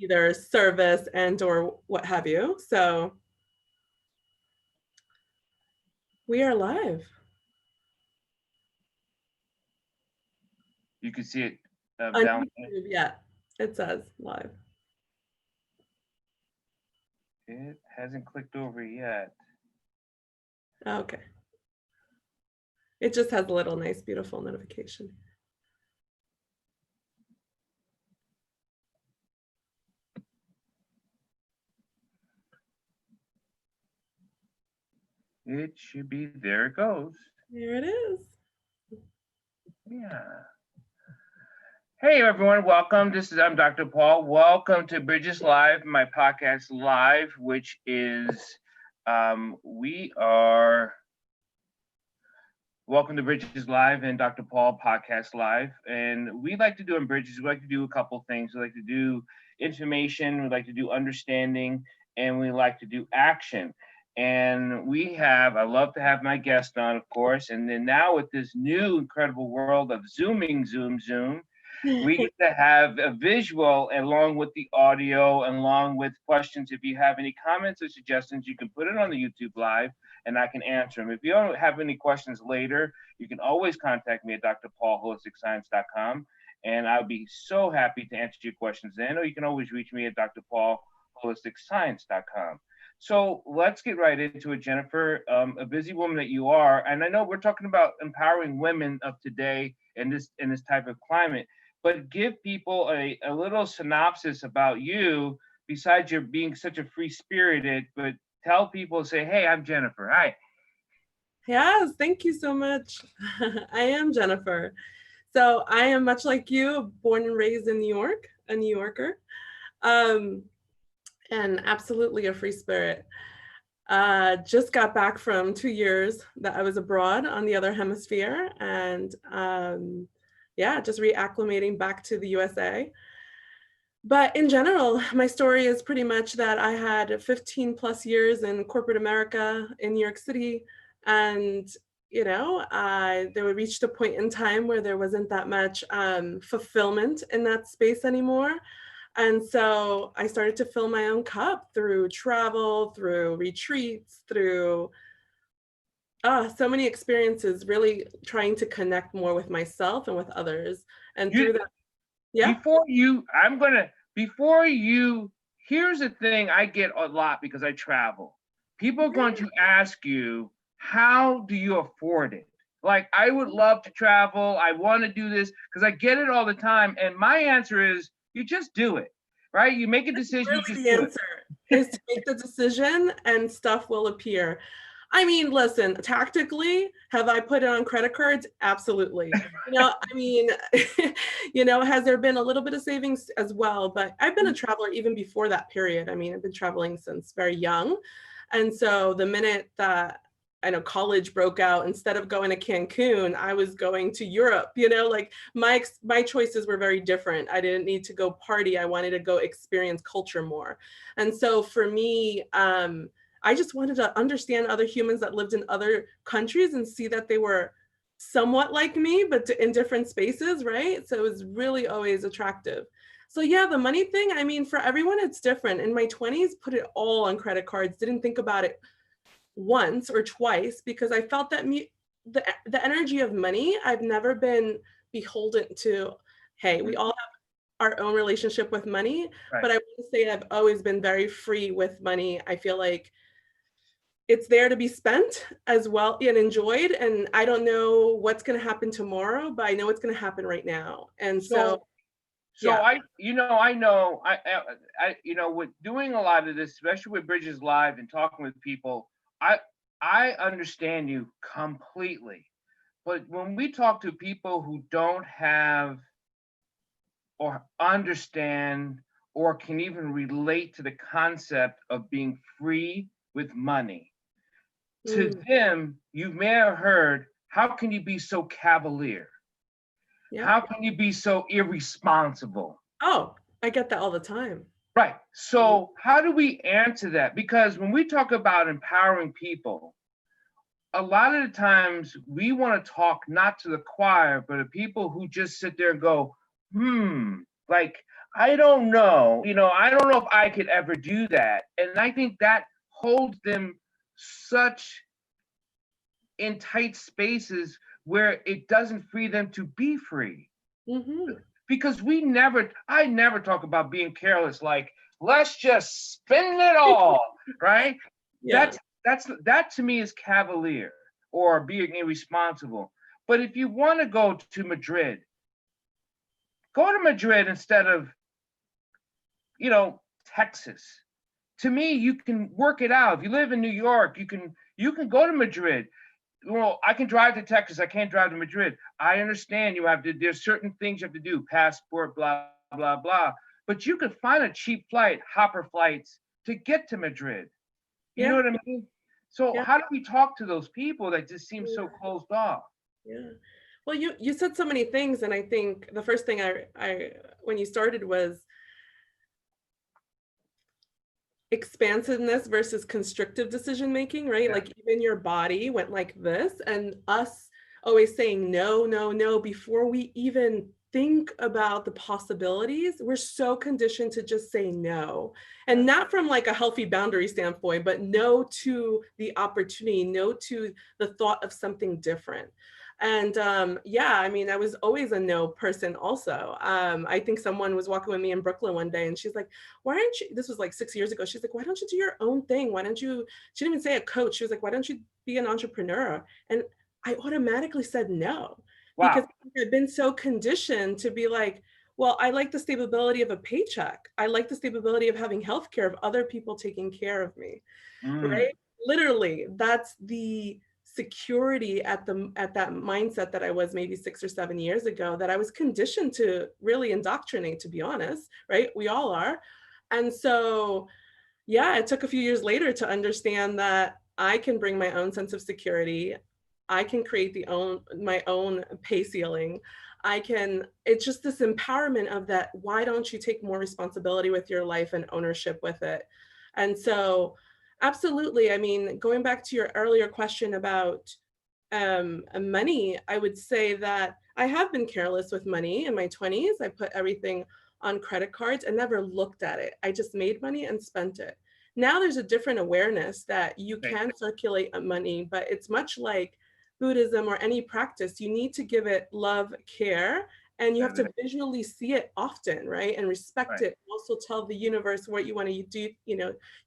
either service and or what have you. So we are live. You can see it On down there. YouTube, yeah, it says live. It hasn't clicked over yet. Okay. It just has a little nice, beautiful notification. It should be, there it goes. There it is. Yeah. Hey everyone, welcome. I'm Dr. Paul. Welcome to Bridges Live, my podcast live, which is welcome to Bridges Live and Dr. Paul podcast live. And we like to do in Bridges, we like to do a couple things. We like to do information, we like to do understanding, and we like to do action. And I love to have my guest on, of course. And then now with this new incredible world of Zoom, we get to have a visual along with the audio, along with questions. If you have any comments or suggestions, you can put it on the YouTube live and I can answer them. If you don't have any questions later, you can always contact me at drpaulholisticscience.com. And I'll be so happy to answer your questions then, or you can always reach me at drpaulholisticscience.com. So let's get right into it, Jennifer, a busy woman that you are. And I know we're talking about empowering women of today in this type of climate, but give people a little synopsis about you, besides your being such a free-spirited, but tell people, say, hey, I'm Jennifer. Hi. Yes, thank you so much. I am Jennifer. So I am much like you, born and raised in New York, a New Yorker, and absolutely a free spirit. Just got back from 2 years that I was abroad on the other hemisphere, and yeah, just reacclimating back to the USA. But in general, my story is pretty much that I had 15 plus years in corporate America in New York City. And, there reached a point in time where there wasn't that much fulfillment in that space anymore. And so I started to fill my own cup through travel, through retreats, through so many experiences, really trying to connect more with myself and with others. And through that, yeah. Here's the thing I get a lot because I travel. People are going to ask you, how do you afford it? Like, I would love to travel. I want to do this because I get it all the time. And my answer is, you just do it, right? You make a decision. Really, the answer is to make the decision and stuff will appear. I mean, listen, tactically, have I put it on credit cards? Absolutely. Has there been a little bit of savings as well? But I've been a traveler even before that period. I mean, I've been traveling since very young. And so the minute that I know college broke out, instead of going to Cancun, I was going to Europe, like my choices were very different. I didn't need to go party. I wanted to go experience culture more. And so for me, I just wanted to understand other humans that lived in other countries and see that they were somewhat like me, but in different spaces, right? So it was really always attractive. So yeah, the money thing, I mean, for everyone, it's different. In my 20s, put it all on credit cards, didn't think about it once or twice because I felt that the energy of money, I've never been beholden to, hey, we all have our own relationship with money, right. But I would say I've always been very free with money. I feel like it's there to be spent as well and enjoyed. And I don't know what's going to happen tomorrow, but I know it's going to happen right now. And so yeah. With doing a lot of this, especially with Bridges Live and talking with people, I understand you completely. But when we talk to people who don't have or understand or can even relate to the concept of being free with money, to them, you may have heard, how can you be so cavalier? Yeah. How can you be so irresponsible? Oh, I get that all the time. Right. So how do we answer that? Because when we talk about empowering people, a lot of the times we want to talk not to the choir, but the people who just sit there and go, like, I don't know. I don't know if I could ever do that. And I think that holds them such in tight spaces where it doesn't free them to be free. Mm-hmm. Because I never talk about being careless, like, let's just spend it all, right? Yeah. That to me is cavalier or being irresponsible. But if you want to go to Madrid, go to Madrid instead of, Texas. To me, you can work it out. If you live in New York, you can go to Madrid. Well, I can drive to Texas. I can't drive to Madrid. I understand there's certain things you have to do, passport, blah, blah, blah. But you could find a cheap flight, hopper flights, to get to Madrid. You know Yeah. what I mean? So Yeah. how do we talk to those people that just seem so Yeah. closed off? Yeah. Well, you said so many things, and I think the first thing I when you started was expansiveness versus constrictive decision making, right? Yeah. Like even your body went like this, and us always saying no, no, no before we even think about the possibilities. We're so conditioned to just say no, and not from like a healthy boundary standpoint, but no to the opportunity, no to the thought of something different. And yeah, I mean, I was always a no person also. I think someone was walking with me in Brooklyn one day and she's like, why aren't you, this was like 6 years ago. She's like, why don't you do your own thing? Why don't you, she didn't even say a coach. She was like, why don't you be an entrepreneur? And I automatically said no, because Wow. I've been so conditioned to be like, well, I like the stability of a paycheck. I like the stability of having healthcare, of other people taking care of me, Mm. right? Literally, that's the security at that mindset that I was maybe 6 or 7 years ago, that I was conditioned to really indoctrinate, to be honest, right? We all are. And so, yeah, it took a few years later to understand that I can bring my own sense of security. I can create my own pay ceiling. It's just this empowerment of that. Why don't you take more responsibility with your life and ownership with it? And so, absolutely. I mean, going back to your earlier question about money, I would say that I have been careless with money in my 20s. I put everything on credit cards and never looked at it. I just made money and spent it. Now there's a different awareness that you Okay. can circulate money, but it's much like Buddhism or any practice. You need to give it love, care, and you have to visually see it often, right? And respect Right. it. Also tell the universe what you want to do,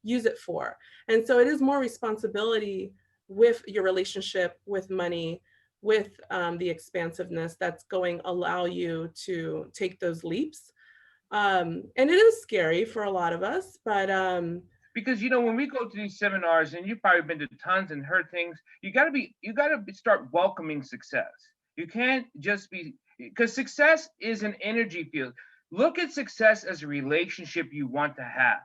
use it for. And so it is more responsibility with your relationship with money, with the expansiveness that's going allow you to take those leaps. And it is scary for a lot of us, but Because when we go to these seminars, and you've probably been to tons and heard things, you gotta start welcoming success. You can't just be, because success is an energy field. Look at success as a relationship you want to have.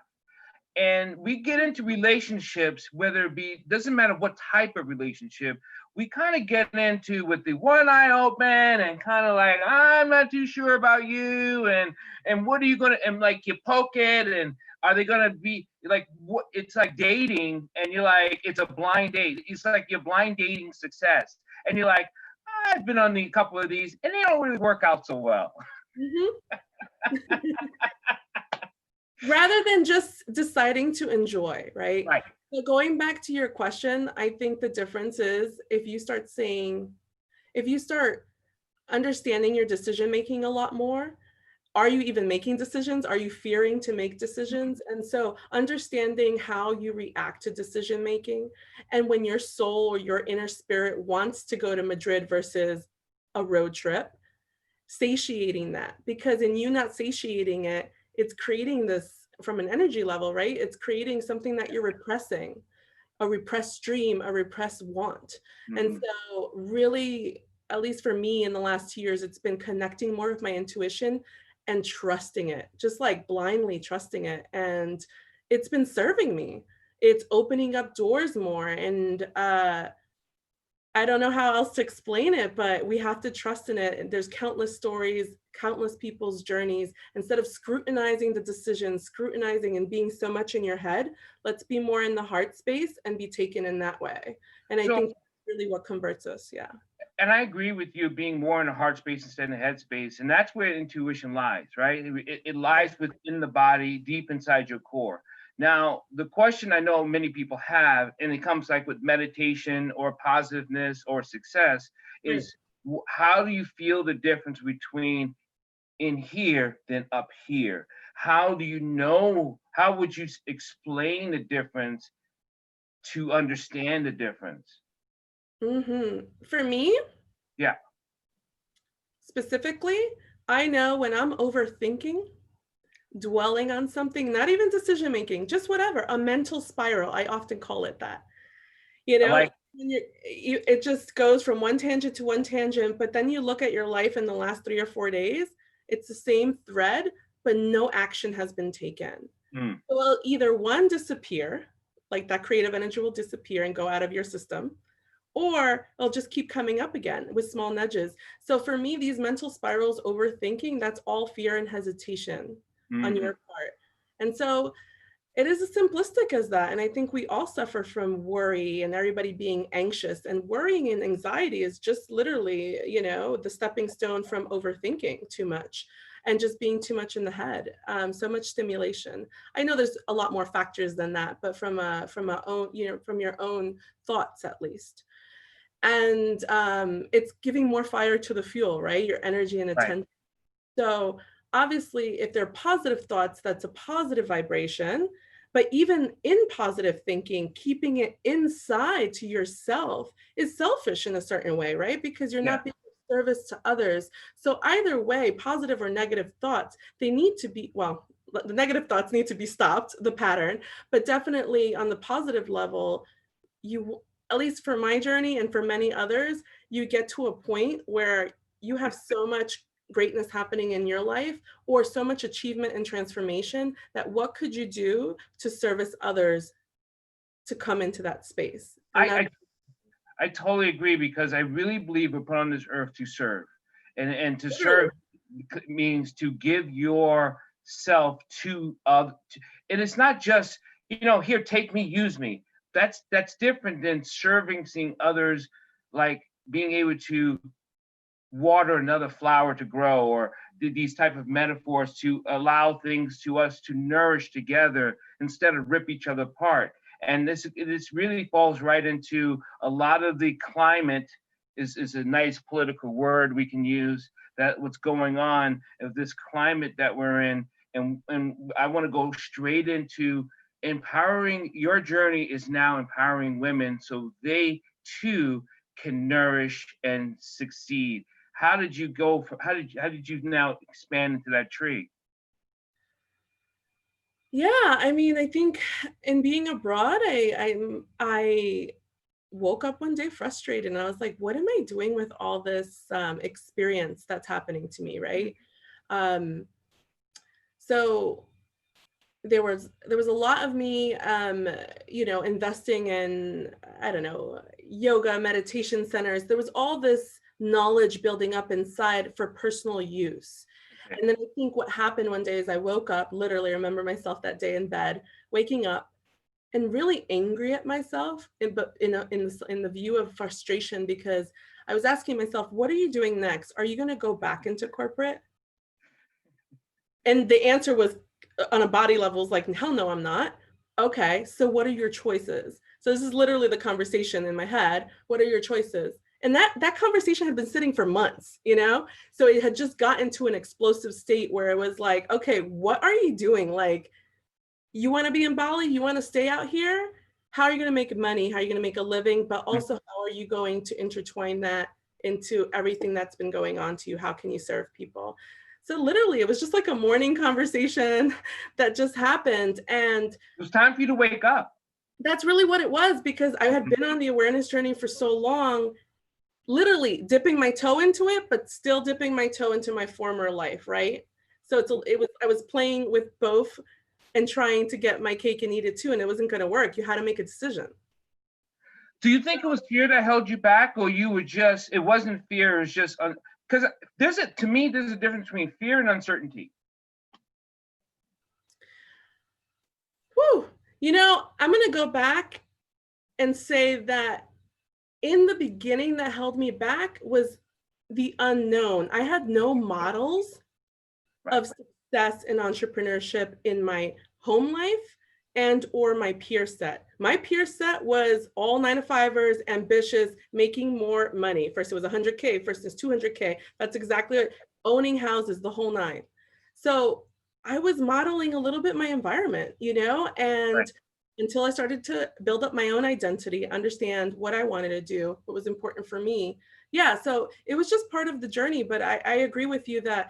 And we get into relationships, whether it be, doesn't matter what type of relationship, we kind of get into with the one eye open and kind of like, I'm not too sure about you, and what are you gonna, and like you poke it, and are they gonna be like, what, it's like dating, and you're like, it's a blind date. It's like you're blind dating success, and you're like, I've been on a couple of these and they don't really work out so well. mhm. Rather than just deciding to enjoy, right? Right. So going back to your question, I think the difference is if you start understanding your decision making a lot more, are you even making decisions? Are you fearing to make decisions? And so understanding how you react to decision making, and when your soul or your inner spirit wants to go to Madrid versus a road trip, satiating that, because in you not satiating it, it's creating this from an energy level, right? It's creating something that you're repressing, a repressed dream, a repressed want. And Mm-hmm. so really, at least for me in the last 2 years, it's been connecting more with my intuition and trusting it, just like blindly trusting it. And it's been serving me. It's opening up doors more. And I don't know how else to explain it, but we have to trust in it. There's countless stories, countless people's journeys. Instead of scrutinizing the decisions, scrutinizing and being so much in your head, let's be more in the heart space and be taken in that way. And I So think that's really what converts us. Yeah. I agree with you, being more in the heart space instead of the head space, and that's where intuition lies, right? It lies within the body, deep inside your core. Now, the question I know many people have, and it comes like with meditation or positiveness or success, Right. is how do you feel the difference between in here than up here? How do you know? How would you explain the difference to understand the difference? For me, Yeah, specifically, I know when I'm overthinking, dwelling on something, not even decision making, just whatever, a mental spiral. I often call it that. You I know, like. when it just goes from one tangent to one tangent, but then you look at your life in the last 3 or 4 days, it's the same thread, but no action has been taken. Mm, So it'll either one disappear, like that creative energy will disappear and go out of your system, or it'll just keep coming up again with small nudges. So for me, these mental spirals, overthinking, that's all fear and hesitation on mhm. your part. And so it is as simplistic as that. And I think we all suffer from worry and everybody being anxious. And worrying and anxiety is just literally, the stepping stone from overthinking too much and just being too much in the head. So much stimulation. I know there's a lot more factors than that, but from your own thoughts at least. And it's giving more fire to the fuel, right? Your energy and Right. attention. So obviously, if they're positive thoughts, that's a positive vibration. But even in positive thinking, keeping it inside to yourself is selfish in a certain way, right? Because you're Yeah. not being of service to others. So either way, positive or negative thoughts, they need to be, well, the negative thoughts need to be stopped, the pattern, but definitely on the positive level, at least for my journey and for many others, you get to a point where you have so much greatness happening in your life or so much achievement and transformation that what could you do to service others to come into that space? I, And that I I totally agree, because I really believe we're put on this earth to serve, and to literally, serve means to give yourself to other. And it's not just, here, take me, use me. That's different than serving, seeing others, like being able to water another flower to grow, or these type of metaphors to allow things to us to nourish together instead of rip each other apart. And this really falls right into a lot of the climate, is a nice political word we can use, that what's going on of this climate that we're in. And I want to go straight into empowering. Your journey is now empowering women so they too can nourish and succeed. How did you go for, how did you now expand into that tree? yeah, I mean, I think in being abroad, I woke up one day frustrated and I was like, what am I doing with all this experience that's happening to me, right? Um, so there was a lot of me investing in, I don't know, yoga, meditation centers. There was all this knowledge building up inside for personal use. Okay. And then I think what happened one day is I woke up, literally remember myself that day in bed, waking up and really angry at myself, but in the view of frustration, because I was asking myself, what are you doing next? Are you going to go back into corporate? And the answer was, on a body level, is like, hell no, I'm not. Okay, so what are your choices? So this is literally the conversation in my head. What are your choices? And that conversation had been sitting for months. So it had just gotten to an explosive state where it was like, okay, what are you doing? Like, you want to be in Bali? You want to stay out here? How are you going to make money? How are you going to make a living? But also, how are you going to intertwine that into everything that's been going on to you? How can you serve people? So literally, it was just like a morning conversation that just happened. And It was time for you to wake up. that's really what it was, because I had been on the awareness journey for so long, literally dipping my toe into it, but still dipping my toe into my former life, right? So I was playing with both and trying to get my cake and eat it too, and it wasn't going to work. You had to make a decision. Do you think it was fear that held you back, or you were just, it wasn't fear, it was just, because to me, there's a difference between fear and uncertainty. Whew. I'm going to go back and say that in the beginning that held me back was the unknown. I had no models Right. of success in entrepreneurship in my home life and or my peer set. My peer set was all 9-to-5ers, ambitious, making more money. First it was 100K, first it's 200K. That's exactly what, owning houses, the whole nine. So I was modeling a little bit my environment, Right. and until I started to build up my own identity, understand what I wanted to do, what was important for me. Yeah, so it was just part of the journey, but I agree with you that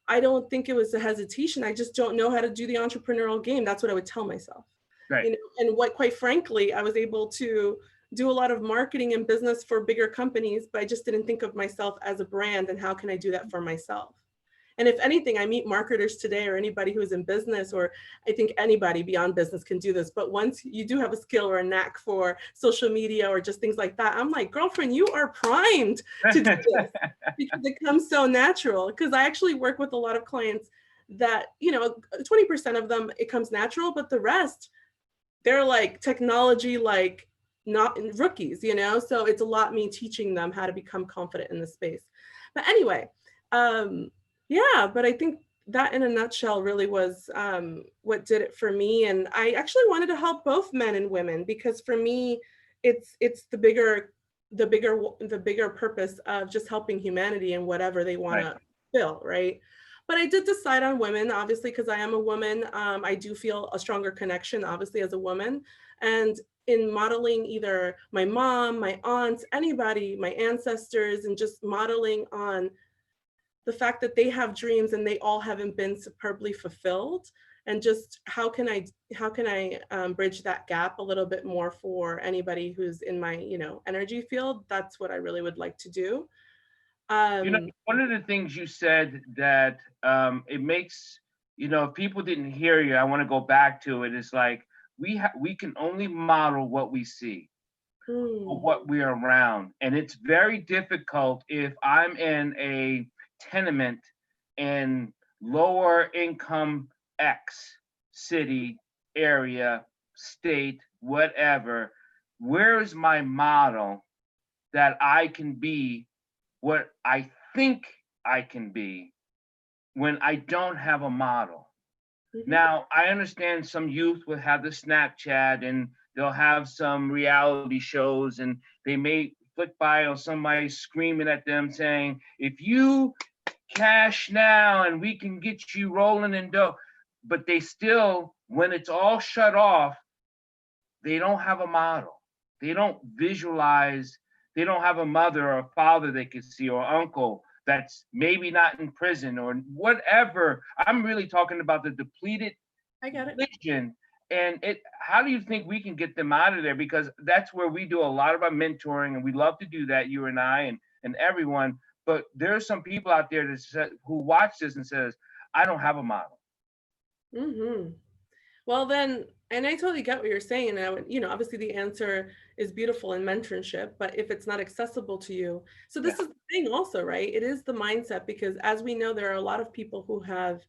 I don't think it was a hesitation. I just don't know how to do the entrepreneurial game. That's what I would tell myself. Right. And what, quite frankly, I was able to do a lot of marketing and business for bigger companies, but I just didn't think of myself as a brand and how can I do that for myself? And if anything, I meet marketers today or anybody who's in business, or I think anybody beyond business can do this. But once you do have a skill or a knack for social media or just things like that, I'm like, girlfriend, you are primed to do this because it comes so natural. Because I actually work with a lot of clients that, 20% of them, it comes natural, but the rest, they're like technology, like not rookies, So it's a lot me teaching them how to become confident in the space. But anyway, yeah, but I think that in a nutshell really was what did it for me. And I actually wanted to help both men and women because for me, it's the bigger purpose of just helping humanity and whatever they want Right. to fill, right? But I did decide on women, obviously, because I am a woman. I do feel a stronger connection, obviously, as a woman. And in modeling either my mom, my aunts, anybody, my ancestors, and just modeling on the fact that they have dreams and they all haven't been superbly fulfilled, and just how can I bridge that gap a little bit more for anybody who's in my energy field. That's what I really would like to do. um One of the things you said that it makes, if people didn't hear you, I want to go back to it. It's like we can only model what we see or hmm, what we're around. And it's very difficult if I'm in a tenement in lower income X city, area, state, whatever. Where is my model that I can be what I think I can be when I don't have a model? mhm. Now, I understand some youth will have the Snapchat and they'll have some reality shows and they may flick by on somebody screaming at them saying, if you cash now and we can get you rolling in dough. But they still, when it's all shut off, they don't have a model. They don't visualize, they don't have a mother or a father they can see or uncle that's maybe not in prison or whatever. I'm really talking about the depleted I get it. vision. And how do you think we can get them out of there? Because that's where we do a lot of our mentoring, and we love to do that, you and I and everyone. But there are some people out there who watch this and says, I don't have a model. Hmm. Well, then, and I totally get what you're saying. And I would, obviously the answer is beautiful in mentorship, but if it's not accessible to you, so Yeah. this is the thing also, right? It is the mindset, because as we know, there are a lot of people who have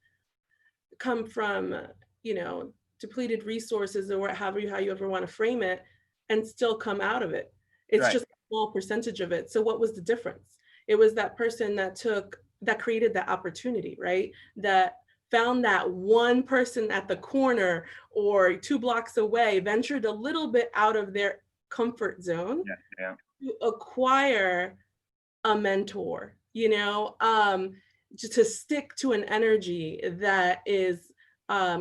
come from, you know, depleted resources or however how you ever want to frame it, and still come out of it. It's Right. just a small percentage of it. So what was the difference? It was that person that created that opportunity, right? That found that one person at the corner or 2 blocks away, ventured a little bit out of their comfort zone Yeah. Yeah. to acquire a mentor, to stick to an energy that is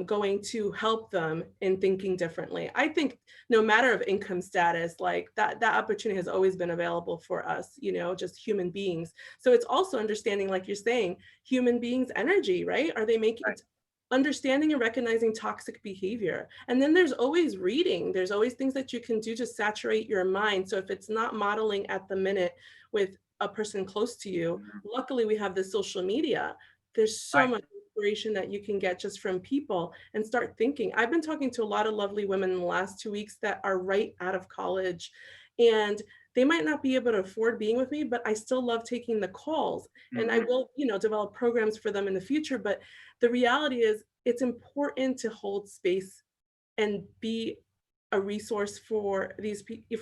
going to help them in thinking differently. I think no matter of income status, like that opportunity has always been available for us, just human beings. So it's also understanding, like you're saying, human beings' energy, right? Are they making Right. it's understanding and recognizing toxic behavior. And then there's always reading. There's always things that you can do to saturate your mind. So if it's not modeling at the minute with a person close to you, Mhm. luckily we have this social media. There's so Right. much inspiration that you can get just from people and start thinking. I've been talking to a lot of lovely women in the last 2 weeks that are right out of college, and they might not be able to afford being with me, but I still love taking the calls, and I Mhm. will, develop programs for them in the future. But the reality is it's important to hold space and be a resource for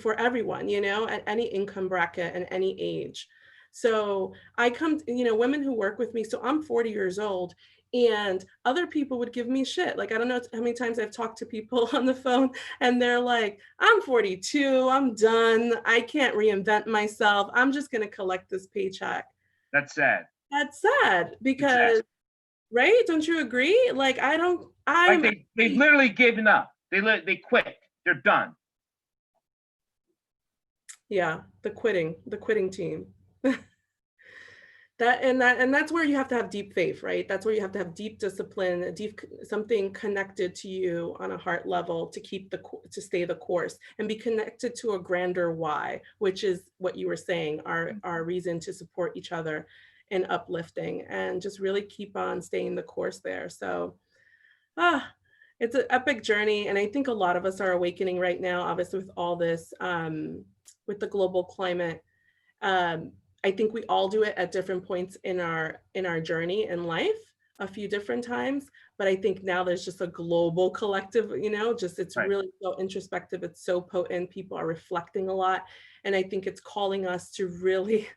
for everyone, you know, at any income bracket and any age. So I come, you know, women who work with me. So I'm 40 years old, and other people would give me shit. Like, I don't know how many times I've talked to people on the phone and they're like, I'm 42, I'm done. I can't reinvent myself. I'm just going to collect this paycheck. That's sad. That's sad It's sad. because, right? Don't you agree? Like, Like they've literally given up. They quit. They're done. yeah, the quitting team. That's where you have to have deep faith, right? That's where you have to have deep discipline, something connected to you on a heart level to to stay the course and be connected to a grander why, which is what you were saying, our reason to support each other in uplifting, and just really keep on staying the course there. So it's an epic journey, and I think a lot of us are awakening right now, obviously with all this, with the global climate. um, I think we all do it at different points in our journey in life, a few different times. But I think now there's just a global collective, you know, just it's Right. really so introspective, it's so potent, people are reflecting a lot. And I think it's calling us to really,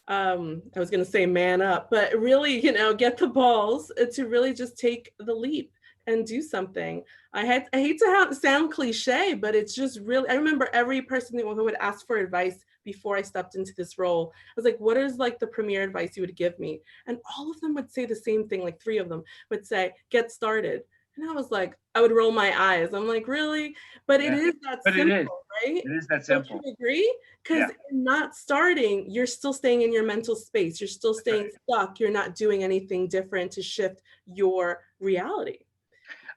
I was gonna say man up, but really, you know, get the balls to really just take the leap and do something. I hate to sound cliche, but it's just really, I remember every person who would ask for advice before I stepped into this role. I was like, what is like the premier advice you would give me? And all of them would say the same thing, like three of them would say, get started. And I was like, I would roll my eyes. I'm like, really? But it Yeah. is that But it is. simple, right? It is that Don't simple. you agree? Because Yeah. not starting, you're still staying in your mental space. You're still That's right. staying stuck. You're not doing anything different to shift your reality.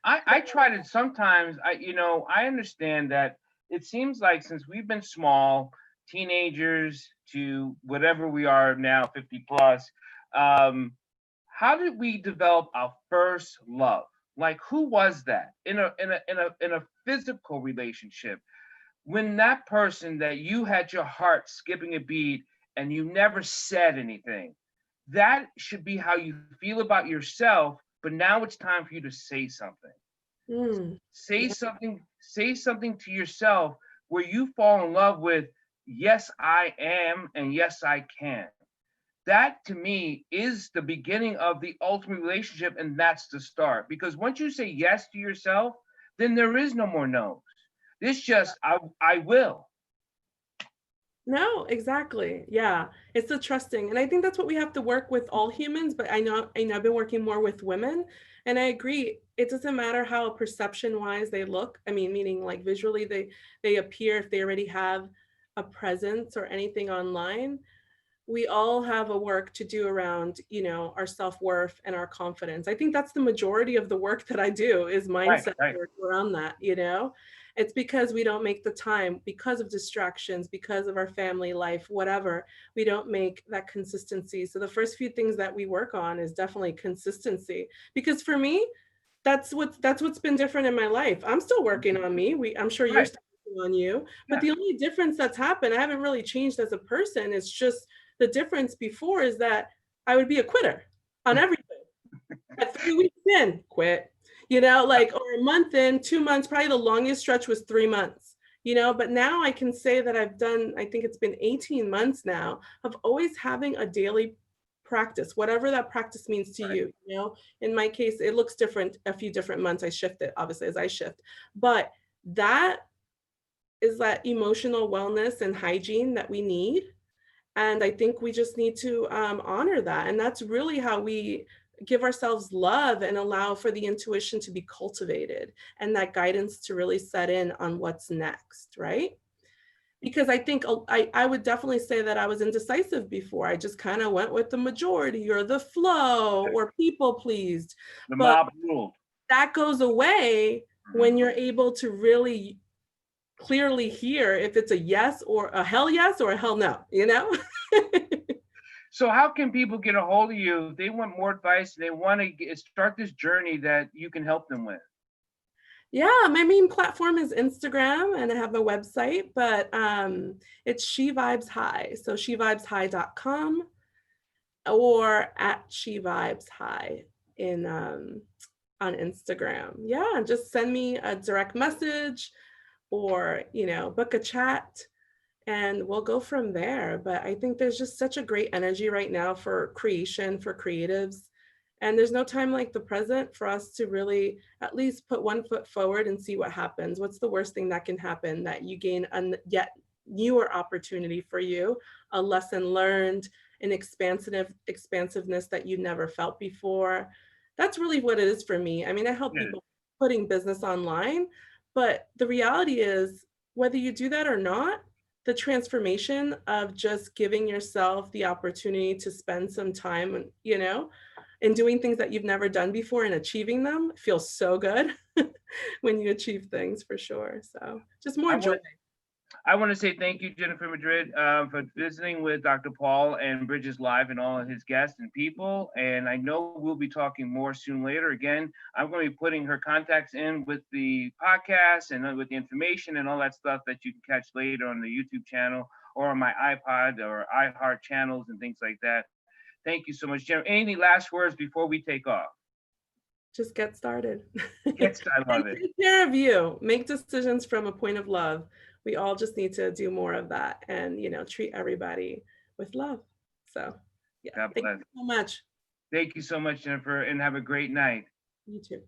I try to sometimes, I understand that it seems like since we've been small, teenagers to whatever we are now, 50 plus, how did we develop our first love? Like who was that in a physical relationship? When that person that you had your heart skipping a beat and you never said anything, that should be how you feel about yourself. But now it's time for you to say something. Mm, Say yeah. something, say something to yourself where you fall in love with, yes, I am, and yes, I can. That to me is the beginning of the ultimate relationship, and that's the start. Because once you say yes to yourself, then there is no more no's. This just I will. No, exactly. Yeah. It's the trusting. And I think that's what we have to work with all humans, but I know I've been working more with women, and I agree. It doesn't matter how perception wise they look. I mean, meaning like visually they appear, if they already have a presence or anything online. We all have a work to do around, you know, our self-worth and our confidence. I think that's the majority of the work that I do is Right, mindset right. work around that, you know. It's because we don't make the time, because of distractions, because of our family life, whatever. We don't make that consistency. So the first few things that we work on is definitely consistency. Because for me, that's what's been different in my life. I'm still working on me. I'm sure you're Right. still working on you. But Yeah. the only difference that's happened, I haven't really changed as a person. It's just the difference before is that I would be a quitter on everything. At 3 weeks in, quit. You know, like, or a month in, 2 months, probably the longest stretch was 3 months. You know, but now I can say that I've done, I think it's been 18 months now of always having a daily practice, whatever that practice means to Right. you. You know, in my case, it looks different a few different months. I shift it, obviously, as I shift. But that is that emotional wellness and hygiene that we need. And I think we just need to honor that. And that's really how we give ourselves love and allow for the intuition to be cultivated and that guidance to really set in on what's next, right? Because I think I would definitely say that I was indecisive before. I just kind of went with the majority or the flow or people pleased. The But mob ruled. that goes away Mhm. when you're able to really clearly hear if it's a yes or a hell yes or a hell no, you know? So how can people get a hold of you if they want more advice and they want to start this journey that you can help them with? Yeah, my main platform is Instagram and I have a website, but it's She Vibes High. So shevibeshigh.com or at She Vibes High in on Instagram. Yeah, just send me a direct message. or, book a chat and we'll go from there. But I think there's just such a great energy right now for creation, for creatives. And there's no time like the present for us to really at least put one foot forward and see what happens. What's the worst thing that can happen? That you gain a yet newer opportunity for you, a lesson learned, an expansiveness that you never felt before. That's really what it is for me. I mean, I help Yeah. people putting business online, but the reality is whether you do that or not, the transformation of just giving yourself the opportunity to spend some time, and doing things that you've never done before and achieving them feels so good when you achieve things for sure. So just more I joy. want I want to say thank you, Jennifer Madrid, for visiting with Dr. Paul and Bridges Live and all of his guests and people. And I know we'll be talking more soon later. Again, I'm going to be putting her contacts in with the podcast and with the information and all that stuff that you can catch later on the YouTube channel or on my iPod or iHeart channels and things like that. Thank you so much, Jennifer. Any last words before we take off? Just get started. Yes, I And love it. take care of you. Make decisions from a point of love. We all just need to do more of that and, treat everybody with love. So, yeah, God thank bless. you so much. Thank you so much, Jennifer, and have a great night. You too.